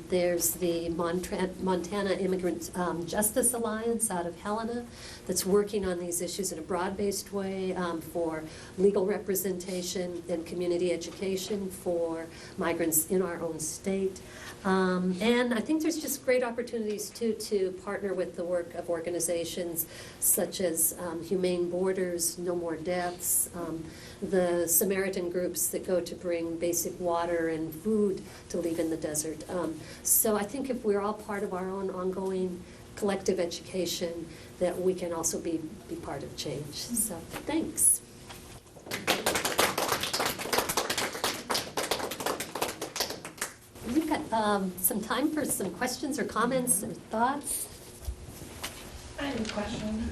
There's the Montana Immigrant Justice Alliance out of Helena that's working on these issues in a broad-based way for legal representation and community education for migrants in our own state. And I think there's just great opportunities, too, to partner with the work of organizations such as Humane Borders, No More Deaths, the Samaritan groups that go to bring basic water and food to leave in the desert. So I think if we're all part of our own ongoing collective education, that we can also be part of change. So thanks. We've got some time for some questions or comments or thoughts. I have a question.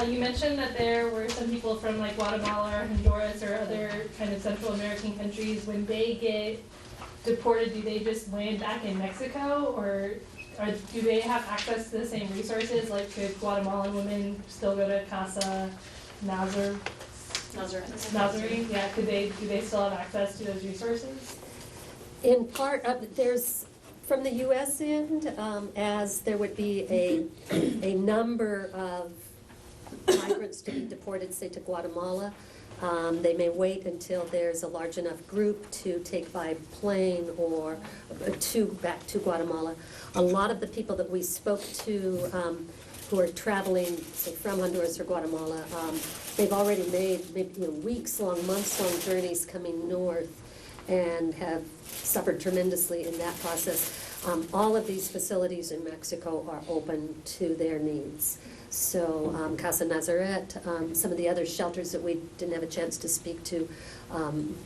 You mentioned that there were some people from like Guatemala or Honduras or other kind of Central American countries. When they get deported, do they just land back in Mexico, or do they have access to the same resources? Like, could Guatemalan women still go to Casa Nazarene? Yeah, do they still have access to those resources? In part, there's from the U.S. end, as there would be a number of migrants to be deported, say, to Guatemala. They may wait until there's a large enough group to take by plane or back to Guatemala. A lot of the people that we spoke to who are traveling, say, from Honduras or Guatemala, they've already made maybe weeks-long, months-long journeys coming north and have suffered tremendously in that process. All of these facilities in Mexico are open to their needs. So Casa Nazaret, some of the other shelters that we didn't have a chance to speak to,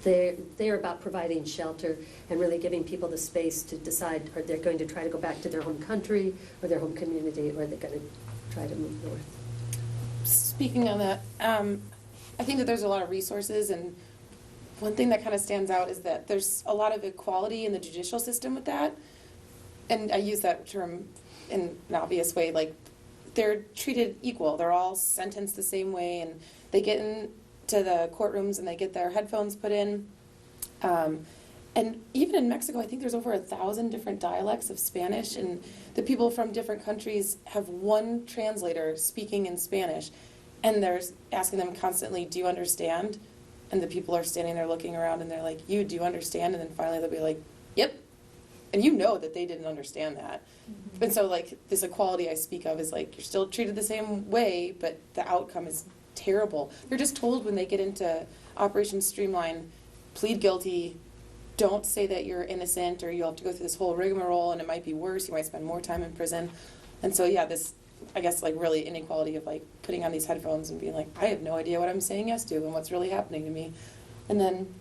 they're about providing shelter and really giving people the space to decide are they going to try to go back to their home country or their home community, or are they going to try to move north. Speaking of that, I think that there's a lot of resources, and one thing that kind of stands out is that there's a lot of equality in the judicial system with that. And I use that term in an obvious way, like they're treated equal. They're all sentenced the same way, and they get into the courtrooms and they get their headphones put in. And even in Mexico, I think there's over 1,000 different dialects of Spanish, and the people from different countries have one translator speaking in Spanish, and they're asking them constantly, do you understand? And the people are standing there looking around, and they're like, do you understand? And then finally they'll be like, yep. And you know that they didn't understand that. And so, like, this equality I speak of is, like, you're still treated the same way, but the outcome is terrible. They're just told when they get into Operation Streamline, plead guilty, don't say that you're innocent, or you'll have to go through this whole rigmarole, and it might be worse, you might spend more time in prison. And so, yeah, this, I guess, like, really inequality of, like, putting on these headphones and being like, I have no idea what I'm saying yes to and what's really happening to me. And then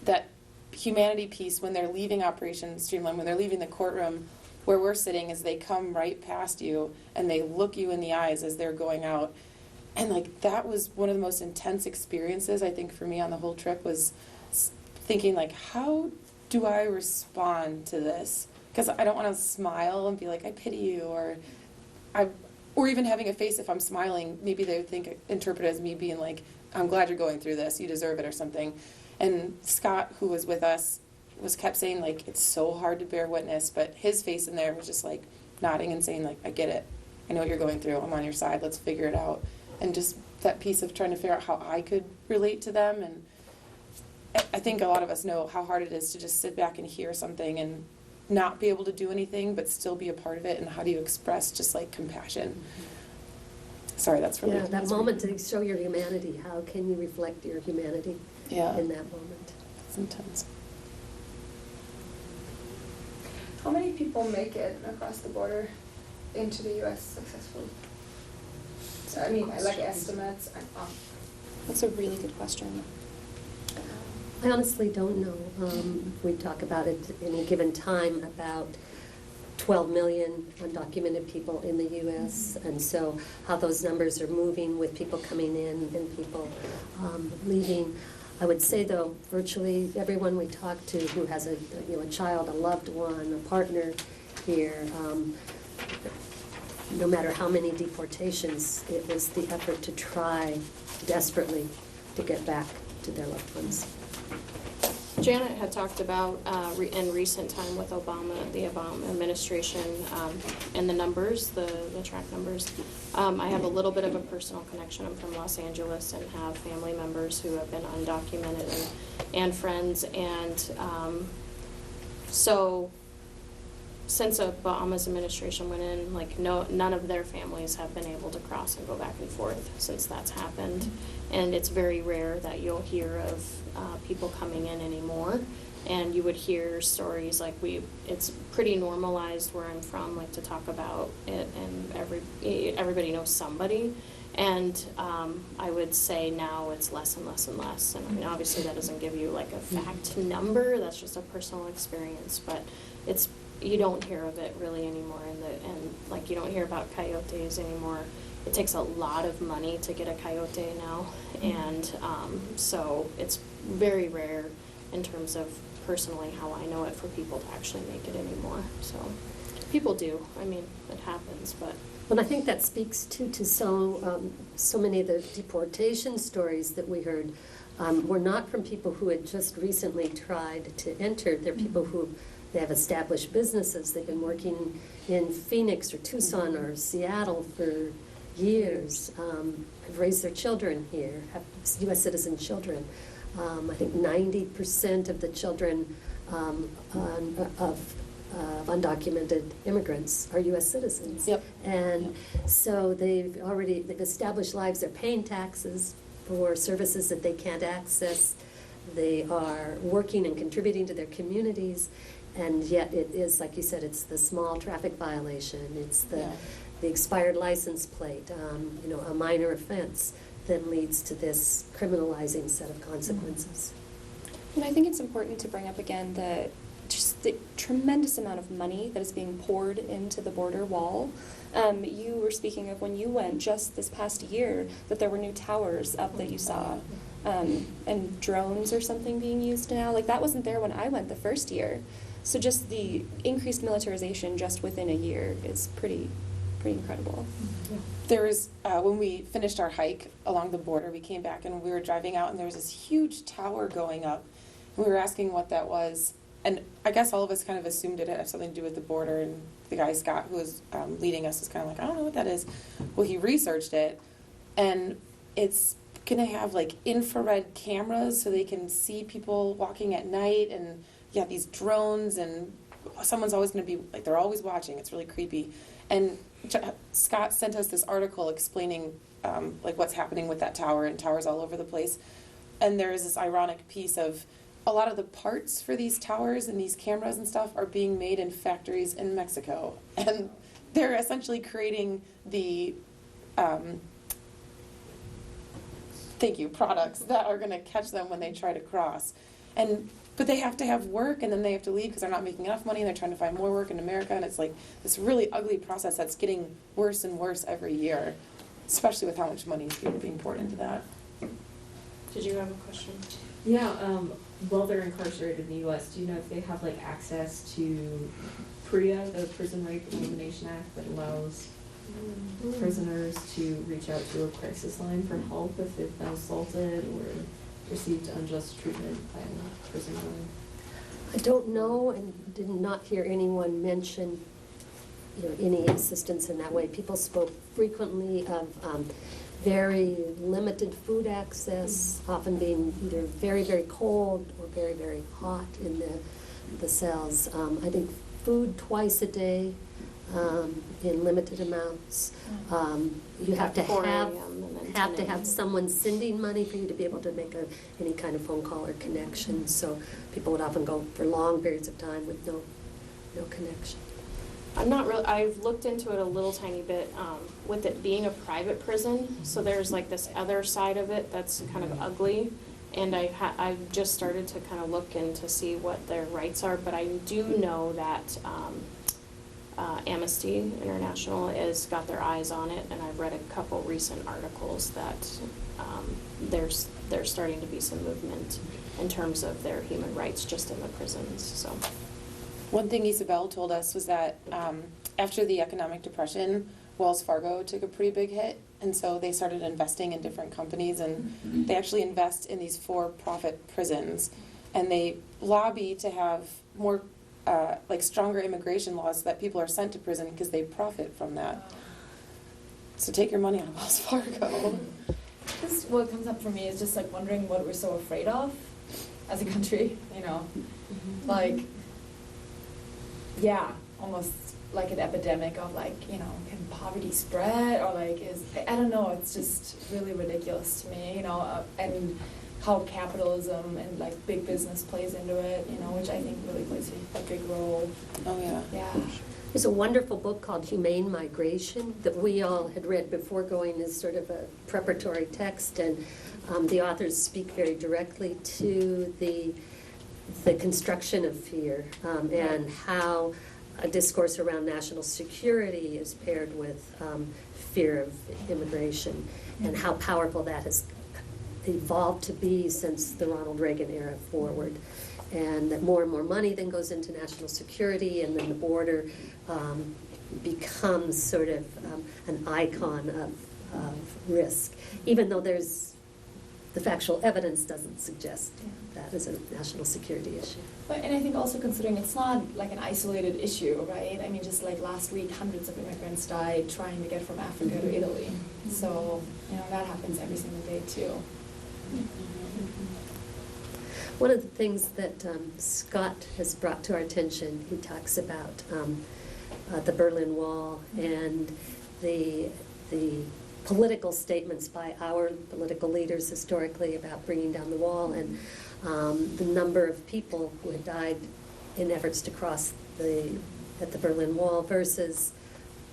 that humanity piece when they're leaving Operation Streamline, when they're leaving the courtroom where we're sitting, is they come right past you and they look you in the eyes as they're going out. And, like, that was one of the most intense experiences, I think, for me on the whole trip, was thinking, like, how do I respond to this? Because I don't want to smile and be like, I pity you, or even having a face if I'm smiling, maybe they would interpret it as me being like, I'm glad you're going through this, you deserve it, or something. And Scott, who was with us, kept saying, like, it's so hard to bear witness, but his face in there was just, like, nodding and saying, like, I get it. I know what you're going through. I'm on your side. Let's figure it out. And just that piece of trying to figure out how I could relate to them. And I think a lot of us know how hard it is to just sit back and hear something and not be able to do anything, but still be a part of it. And how do you express just, like, compassion? Sorry, that's really... Yeah, that moment to show your humanity. How can you reflect your humanity in that moment? It's intense. How many people make it across the border into the U.S. successfully? So, I mean, like estimates. That's a really good question. I honestly don't know. We talk about it at any given time, about 12 million undocumented people in the U.S., and so how those numbers are moving with people coming in and people leaving. I would say, though, virtually everyone we talk to who has a child, a loved one, a partner here, no matter how many deportations, it was the effort to try desperately to get back to their loved ones. Janet had talked about in recent time with the Obama administration, and the numbers, the track numbers. I have a little bit of a personal connection. I'm from Los Angeles and have family members who have been undocumented and friends. And so since Obama's administration went in, like, none of their families have been able to cross and go back and forth since that's happened. And it's very rare that you'll hear of people coming in anymore. And you would hear stories like it's pretty normalized where I'm from, like, to talk about it, and everybody knows somebody. And I would say now it's less and less and less. And I mean, obviously that doesn't give you, like, a fact number. That's just a personal experience. But you don't hear of it really anymore. And like, you don't hear about coyotes anymore. It takes a lot of money to get a coyote now. And so it's very rare in terms of personally how I know it for people to actually make it anymore. So people do. I mean, it happens, but... Well, I think that speaks to so many of the deportation stories that we heard were not from people who had just recently tried to enter. They're people who they have established businesses. They've been working in Phoenix or Tucson or Seattle for years, have raised their children here, have U.S. citizen children. I think 90% of the children of undocumented immigrants are U.S. citizens. Yep. And so they've established lives. They're paying taxes for services that they can't access. They are working and contributing to their communities, and yet it is, like you said, it's the small traffic violation. It's the expired license plate, a minor offense that leads to this criminalizing set of consequences. And I think it's important to bring up again the tremendous amount of money that is being poured into the border wall. You were speaking of when you went just this past year that there were new towers up that you saw, and drones or something being used now. Like, that wasn't there when I went the first year. So just the increased militarization just within a year is pretty incredible. There was, when we finished our hike along the border, we came back and we were driving out and there was this huge tower going up. And we were asking what that was. And I guess all of us kind of assumed it had something to do with the border. And the guy, Scott, who was leading us, was kind of like, I don't know what that is. Well, he researched it. And it's going to have, like, infrared cameras so they can see people walking at night. And, these drones. And someone's always going to be, like, they're always watching. It's really creepy. And Scott sent us this article explaining, like, what's happening with that tower and towers all over the place. And there is this ironic piece of a lot of the parts for these towers and these cameras and stuff are being made in factories in Mexico. And they're essentially creating the, products that are going to catch them when they try to cross. But they have to have work, and then they have to leave because they're not making enough money, and they're trying to find more work in America, and it's like this really ugly process that's getting worse and worse every year, especially with how much money is being poured into that. Did you have a question? Yeah, while they're incarcerated in the U.S., do you know if they have, like, access to PREA, the Prison Rape Elimination Act, that allows prisoners to reach out to a crisis line for help if they've been assaulted or received unjust treatment by a prison guard? I don't know, and did not hear anyone mention, any assistance in that way. People spoke frequently of very limited food access, often being either very, very cold or very, very hot in the cells. I think food twice a day in limited amounts. You have to 4 have a.m. and then 10 a.m. someone sending money for you to be able to make any kind of phone call or connection. So people would often go for long periods of time with no connection. I'm not really, I've looked into it a little tiny bit, with it being a private prison, so there's like this other side of it that's kind of ugly, and I've just started to kind of look in to see what their rights are, but I do know that Amnesty International has got their eyes on it, and I've read a couple recent articles that there's starting to be some movement in terms of their human rights just in the prisons, so. One thing Isabel told us was that after the economic depression, Wells Fargo took a pretty big hit, and so they started investing in different companies, and they actually invest in these for-profit prisons, and they lobby to have more, stronger immigration laws so that people are sent to prison because they profit from that. So take your money out of Wells Fargo. Just what comes up for me is just like wondering what we're so afraid of as a country, like. Yeah, almost like an epidemic of can poverty spread, or I don't know, it's just really ridiculous to me, and how capitalism and big business plays into it, which I think really plays a big role. Oh yeah. Yeah. There's a wonderful book called Humane Migration that we all had read before going as sort of a preparatory text, and the authors speak very directly to the construction of fear, and how a discourse around national security is paired with fear of immigration, and how powerful that has evolved to be since the Ronald Reagan era forward, and that more and more money then goes into national security, and then the border becomes sort of an icon of risk, even though the factual evidence doesn't suggest that is a national security issue. And I think also considering it's not like an isolated issue, right? I mean, just like last week, hundreds of immigrants died trying to get from Africa to Italy. So, that happens every single day too. One of the things that Scott has brought to our attention, he talks about the Berlin Wall and the political statements by our political leaders historically about bringing down the wall, and the number of people who had died in efforts to cross at the Berlin Wall versus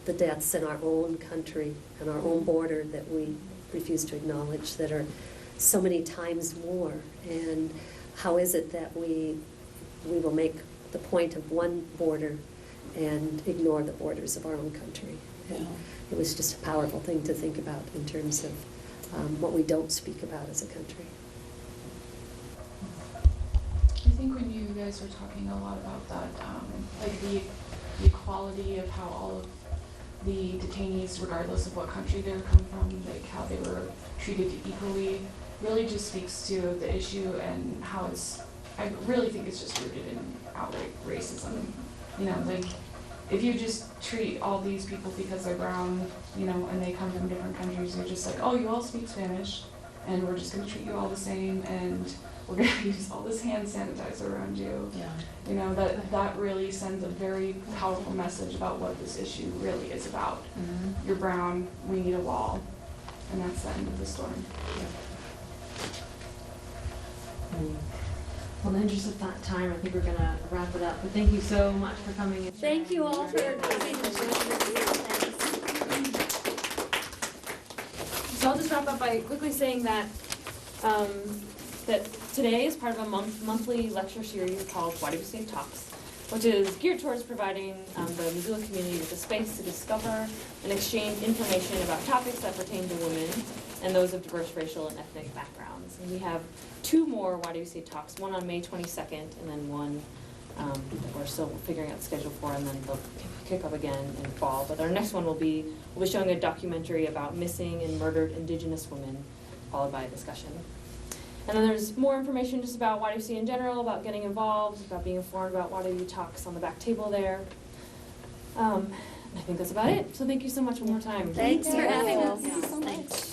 the deaths in our own country and our own border that we refuse to acknowledge, that are so many times more. And how is it that we will make the point of one border and ignore the borders of our own country? And it was just a powerful thing to think about in terms of what we don't speak about as a country. I think when you guys were talking a lot about that, the equality of how all of the detainees, regardless of what country they come from, how they were treated equally, really just speaks to the issue and how I really think it's just rooted in outright racism. If you just treat all these people because they're brown, and they come from different countries, you're just like, oh, you all speak Spanish, and we're just going to treat you all the same, and we're going to use all this hand sanitizer around you. Yeah. You know, that really sends a very powerful message about what this issue really is about. Mm-hmm. You're brown, we need a wall, and that's the end of the story. Well, in the interest of time, I think we're gonna wrap it up. But thank you so much for coming. And Thank you all for coming. So I'll just wrap up by quickly saying that that today is part of a monthly lecture series called YWCA Talks, which is geared towards providing the Missoula community with a space to discover and exchange information about topics that pertain to women and those of diverse racial and ethnic backgrounds. And we have 2 more YWCA Talks, one on May 22nd and then one that we're still figuring out the schedule for, and then they'll kick up again in fall. But our next one we'll be showing a documentary about missing and murdered Indigenous women, followed by a discussion. And then there's more information just about YWCA in general, about getting involved, about being informed about YWCA Talks on the back table there. I think that's about it. So thank you so much one more time. Thanks for having us. Yeah. Thanks.